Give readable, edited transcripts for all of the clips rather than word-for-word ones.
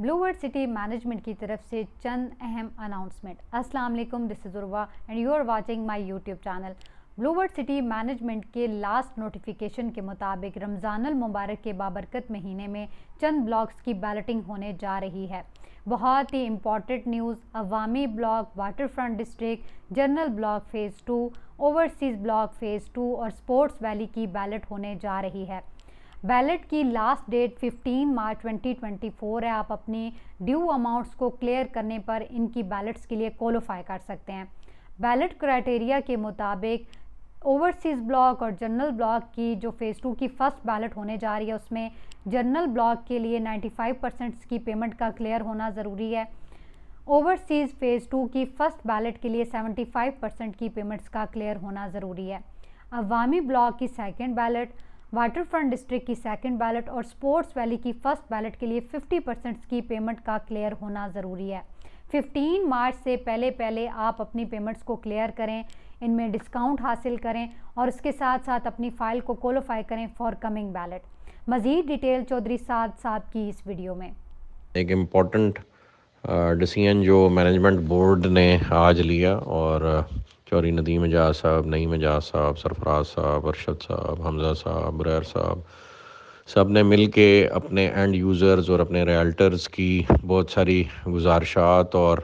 بلو World City management کی طرف سے چند اہم اناؤنسمنٹ۔ السلام علیکم، this is Urwa and you are watching my YouTube channel. Blue World City management کے لاسٹ نوٹیفیکیشن کے مطابق رمضان المبارک کے بابرکت مہینے میں چند بلاکس کی بیلٹنگ ہونے جا رہی ہے۔ بہت ہی امپورٹنٹ نیوز، عوامی block, water front district, general block phase 2، overseas block phase 2 اور سپورٹس ویلی کی بیلٹ ہونے جا رہی ہے۔ بیلٹ کی لاسٹ ڈیٹ 15 مارچ 2024 ہے۔ آپ اپنی ڈیو اماؤنٹس کو کلیئر کرنے پر ان کی بیلٹس کے لیے کوالیفائی کر سکتے ہیں۔ بیلٹ کرائٹیریا کے مطابق اوورسیز بلاک اور جنرل بلاک کی جو فیز 2 کی فرسٹ بیلٹ ہونے جا رہی ہے، اس میں جنرل بلاک کے لیے 95% کی پیمنٹ کا کلیئر ہونا ضروری ہے۔ اوورسیز فیز 2 کی فرسٹ بیلٹ کے لیے 75% کی پیمنٹس کا کلیئر ہونا ضروری ہے۔ عوامی بلاک کی second belt, water front district کی سیکنڈ بیلٹ اور سپورٹس ویلی کی فرسٹ بیلٹ کے لیے 50% کی پیمنٹ کا کلیئر ہونا ضروری ہے۔ 15 مارچ سے پہلے آپ اپنی پیمنٹس کو کلیئر کریں، ان میں ڈسکاؤنٹ حاصل کریں اور اس کے ساتھ ساتھ اپنی فائل کو کوالیفائی کریں فار کمنگ بیلٹ۔ مزید ڈیٹیل چودھری سعد صاحب کی اس ویڈیو میں۔ ایک امپورٹنٹ ڈیسیژن جو مینجمنٹ بورڈ نے آج لیا، اور چوہدری ندیم اعجاز صاحب، نعیم اعجاز صاحب، سرفراز صاحب، ارشد صاحب، حمزہ صاحب، بریر صاحب، سب نے مل کے اپنے اینڈ یوزرز اور اپنے ریالٹرز کی بہت ساری گزارشات اور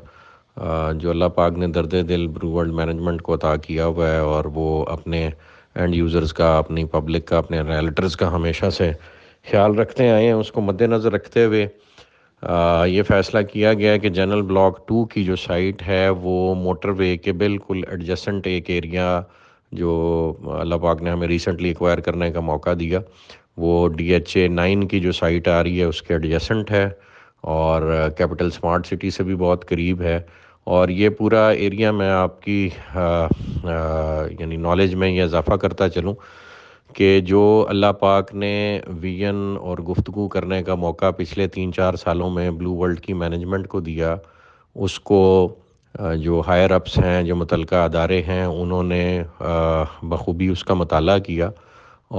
جو اللہ پاک نے درد دل بلو ورلڈ مینجمنٹ کو عطا کیا ہوا ہے، اور وہ اپنے اینڈ یوزرز کا، اپنی پبلک کا، اپنے ریالٹرز کا ہمیشہ سے خیال رکھتے آئے ہیں، اس کو مد نظر رکھتے ہوئے یہ فیصلہ کیا گیا ہے کہ جنرل بلاک 2 کی جو سائٹ ہے وہ موٹر وے کے بالکل ایڈجسنٹ ایک ایریا جو اللہ پاک نے ہمیں ریسنٹلی ایکوائر کرنے کا موقع دیا، وہ DHA 9 کی جو سائٹ آ رہی ہے اس کے ایڈجسنٹ ہے، اور کیپٹل سمارٹ سٹی سے بھی بہت قریب ہے۔ اور یہ پورا ایریا میں آپ کی یعنی نالج میں یہ اضافہ کرتا چلوں کہ جو اللہ پاک نے ویژن اور گفتگو کرنے کا موقع پچھلے 3-4 سالوں میں بلو ورلڈ کی مینجمنٹ کو دیا، اس کو جو ہائر اپس ہیں، جو متعلقہ ادارے ہیں، انہوں نے بخوبی اس کا مطالعہ کیا،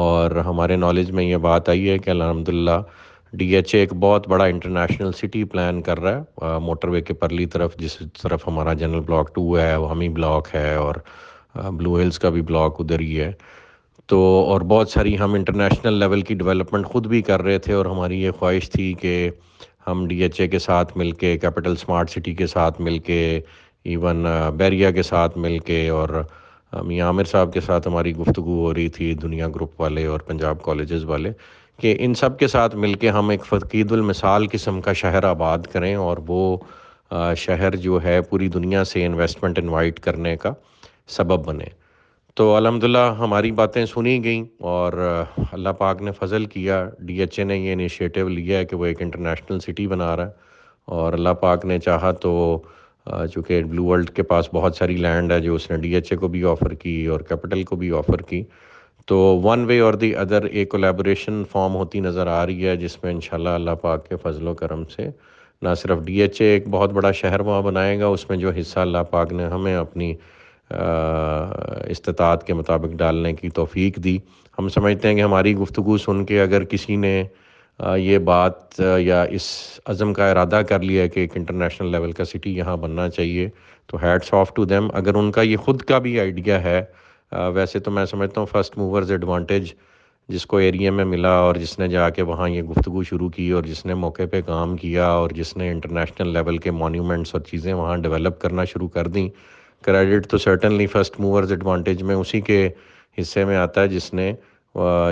اور ہمارے نالج میں یہ بات آئی ہے کہ الحمدللہ DHA ایک بہت بڑا انٹرنیشنل سٹی پلان کر رہا ہے موٹر وے کے پرلی طرف، جس طرف ہمارا جنرل بلاک 2 ہے، عوامی بلاک ہے، اور بلو ہلز کا بھی بلاک ادھر ہی ہے۔ تو اور بہت ساری ہم انٹرنیشنل لیول کی ڈیولپمنٹ خود بھی کر رہے تھے، اور ہماری یہ خواہش تھی کہ ہم DHA کے ساتھ مل کے، کیپٹل سمارٹ سٹی کے ساتھ مل کے، ایون بیریا کے ساتھ مل کے، اور میاں عامر صاحب کے ساتھ ہماری گفتگو ہو رہی تھی، دنیا گروپ والے اور پنجاب کالجز والے، کہ ان سب کے ساتھ مل کے ہم ایک فقید المثال قسم کا شہر آباد کریں، اور وہ شہر جو ہے پوری دنیا سے انویسٹمنٹ انوائٹ کرنے کا سبب بنے۔ تو الحمدللہ ہماری باتیں سنی گئیں، اور اللہ پاک نے فضل کیا، DHA نے یہ انیشیٹو لیا ہے کہ وہ ایک انٹرنیشنل سٹی بنا رہا ہے، اور اللہ پاک نے چاہا تو چونکہ بلو ورلڈ کے پاس بہت ساری لینڈ ہے جو اس نے DHA کو بھی آفر کی اور کیپٹل کو بھی آفر کی، تو ون وے اور دی ادر ایک کولیبوریشن فارم ہوتی نظر آ رہی ہے، جس میں انشاءاللہ اللہ پاک کے فضل و کرم سے نہ صرف DHA ایک بہت بڑا شہر وہاں بنائے گا، اس میں جو حصہ اللہ پاک نے ہمیں اپنی استطاعت کے مطابق ڈالنے کی توفیق دی۔ ہم سمجھتے ہیں کہ ہماری گفتگو سن کے اگر کسی نے یہ بات یا اس عزم کا ارادہ کر لیا ہے کہ ایک انٹرنیشنل لیول کا سٹی یہاں بننا چاہیے، تو ہیٹس آف ٹو دیم۔ اگر ان کا یہ خود کا بھی آئیڈیا ہے، ویسے تو میں سمجھتا ہوں فرسٹ موورز ایڈوانٹیج جس کو ایریا میں ملا، اور جس نے جا کے وہاں یہ گفتگو شروع کی، اور جس نے موقع پہ کام کیا، اور جس نے انٹرنیشنل لیول کے مونیومنٹس اور چیزیں وہاں ڈیولپ کرنا شروع کر دیں، کریڈٹ تو سرٹنلی فرسٹ موورز ایڈوانٹیج میں اسی کے حصے میں آتا ہے جس نے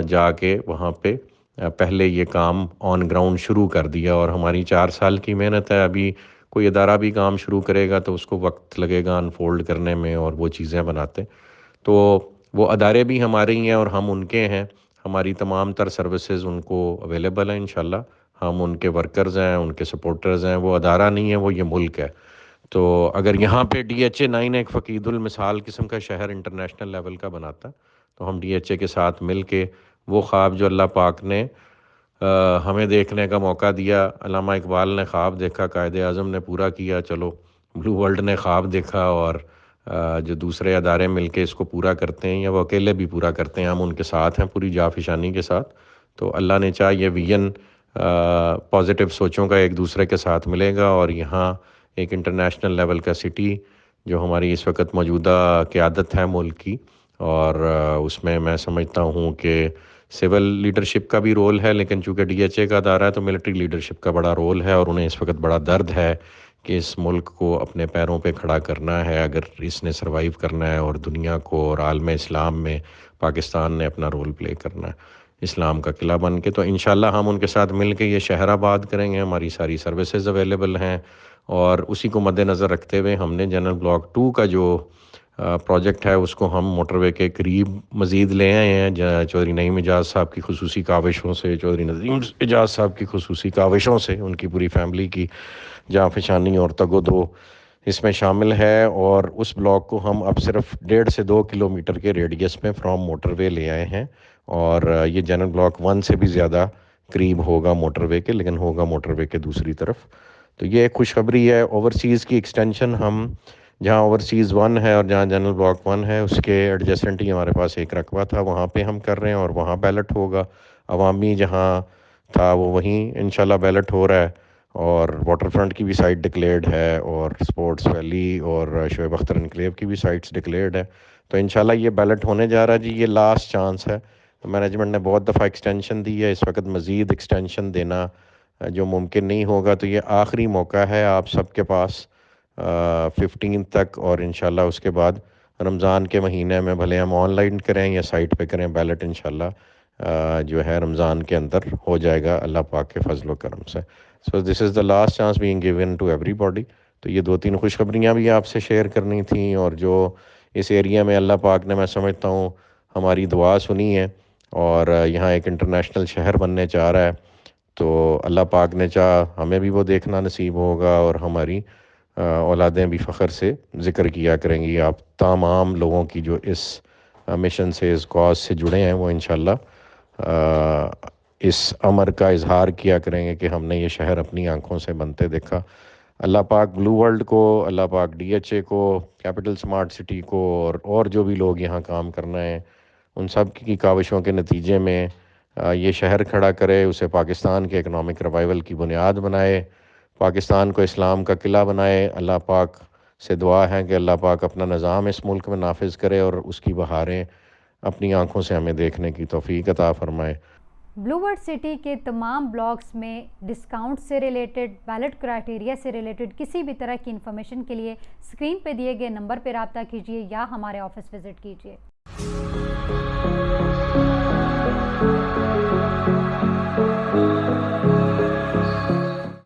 جا کے وہاں پہ پہلے یہ کام آن گراؤنڈ شروع کر دیا۔ اور ہماری 4 سال کی محنت ہے، ابھی کوئی ادارہ بھی کام شروع کرے گا تو اس کو وقت لگے گا انفولڈ کرنے میں اور وہ چیزیں بناتے، تو وہ ادارے بھی ہمارے ہی ہیں اور ہم ان کے ہیں، ہماری تمام تر سروسز ان کو اویلیبل ہیں انشاءاللہ، ہم ان کے ورکرز ہیں، ان کے سپورٹرز ہیں، وہ ادارہ نہیں ہے، وہ یہ ملک ہے۔ تو اگر یہاں پہ DHA 9 ایک فقید المثال قسم کا شہر انٹرنیشنل لیول کا بناتا، تو ہم DHA کے ساتھ مل کے وہ خواب جو اللہ پاک نے ہمیں دیکھنے کا موقع دیا، علامہ اقبال نے خواب دیکھا، قائد اعظم نے پورا کیا، چلو بلو ورلڈ نے خواب دیکھا، اور جو دوسرے ادارے مل کے اس کو پورا کرتے ہیں یا وہ اکیلے بھی پورا کرتے ہیں، ہم ان کے ساتھ ہیں پوری جافشانی کے ساتھ۔ تو اللہ نے چاہا یہ ویژن پازیٹیو سوچوں کا ایک دوسرے کے ساتھ ملے گا، اور یہاں ایک انٹرنیشنل لیول کا سٹی جو ہماری اس وقت موجودہ قیادت ہے ملک کی، اور اس میں سمجھتا ہوں کہ سول لیڈرشپ کا بھی رول ہے، لیکن چونکہ ڈی ایچ اے کا ادارہ ہے تو ملٹری لیڈرشپ کا بڑا رول ہے، اور انہیں اس وقت بڑا درد ہے کہ اس ملک کو اپنے پیروں پہ کھڑا کرنا ہے اگر اس نے سروائیو کرنا ہے، اور دنیا کو اور عالم اسلام میں پاکستان نے اپنا رول پلے کرنا ہے اسلام کا قلعہ بن کے۔ تو انشاءاللہ ہم ان کے ساتھ مل کے یہ شہر آباد کریں گے، ہماری ساری سروسز اویلیبل ہیں، اور اسی کو مد نظر رکھتے ہوئے ہم نے جنرل بلاک 2 کا جو پروجیکٹ ہے اس کو ہم موٹر وے کے قریب مزید لے آئے ہیں، چودھری نعیم اعجاز صاحب کی خصوصی کاوشوں سے، چودھری نظیم اعجاز صاحب کی خصوصی کاوشوں سے، ان کی پوری فیملی کی جانفشانی اور تگ و دو اس میں شامل ہے، اور اس بلاک کو ہم اب صرف 1.5 سے 2 کلومیٹر کے ریڈیس میں فرام موٹر وے لے آئے ہیں، اور یہ جنرل بلاک 1 سے بھی زیادہ قریب ہوگا موٹر وے کے، لیکن ہوگا موٹر وے کے دوسری طرف۔ تو یہ ایک خوشخبری ہے۔ اوورسیز کی ایکسٹینشن ہم جہاں اوورسیز 1 ہے اور جہاں جنرل بلاک 1 ہے اس کے ایڈجسٹنٹ ہی ہمارے پاس ایک رقبہ تھا، وہاں پہ ہم کر رہے ہیں، اور وہاں بیلٹ ہوگا۔ عوامی جہاں تھا وہ وہیں انشاءاللہ بیلٹ ہو رہا ہے، اور واٹر فرنٹ کی بھی سائٹ ڈکلیئرڈ ہے، اور سپورٹس ویلی اور شعیب اختر انکلیو کی بھی سائٹس ڈکلیئرڈ ہے۔ تو انشاءاللہ یہ بیلٹ ہونے جا رہا ہے جی، یہ لاسٹ چانس ہے۔ مینجمنٹ نے بہت دفعہ ایکسٹینشن دی ہے، اس وقت مزید ایکسٹینشن دینا جو ممکن نہیں ہوگا، تو یہ آخری موقع ہے آپ سب کے پاس 15 تک، اور انشاءاللہ اس کے بعد رمضان کے مہینے میں بھلے ہم آن لائن کریں یا سائٹ پہ کریں، بیلٹ انشاءاللہ جو ہے رمضان کے اندر ہو جائے گا اللہ پاک کے فضل و کرم سے۔ So this is the last chance being given to ایوری باڈی۔ تو یہ 2-3 خوشخبریاں بھی آپ سے شیئر کرنی تھیں، اور جو اس ایریا میں اللہ پاک نے میں سمجھتا ہوں ہماری دعا سنی ہے، اور یہاں ایک انٹرنیشنل شہر بننے چاہ رہا ہے، تو اللہ پاک نے چاہ ہمیں بھی وہ دیکھنا نصیب ہوگا، اور ہماری اولادیں بھی فخر سے ذکر کیا کریں گی۔ آپ تمام لوگوں کی جو اس مشن سے، اس کاز سے جڑے ہیں، وہ انشاءاللہ اس امر کا اظہار کیا کریں گے کہ ہم نے یہ شہر اپنی آنکھوں سے بنتے دیکھا۔ اللہ پاک بلو ورلڈ کو، اللہ پاک ڈی ایچ اے کو، کیپٹل سمارٹ سٹی کو، اور جو بھی لوگ یہاں کام کرنا ہے ان سب کی کاوشوں کے نتیجے میں یہ شہر کھڑا کرے، اسے پاکستان کے اکنامک ریوائول کی بنیاد بنائے، پاکستان کو اسلام کا قلعہ بنائے۔ اللہ پاک سے دعا ہے کہ اللہ پاک اپنا نظام اس ملک میں نافذ کرے، اور اس کی بہاریں اپنی آنکھوں سے ہمیں دیکھنے کی توفیق عطا فرمائے۔ بلو ورلڈ سٹی کے تمام بلاگز میں ڈسکاؤنٹ سے ریلیٹڈ، بیلٹ کرائٹیریا سے ریلیٹڈ کسی بھی طرح کی انفارمیشن کے لیے اسکرین پہ دیے گئے نمبر پہ رابطہ کیجیے یا ہمارے آفس وزٹ کیجیے۔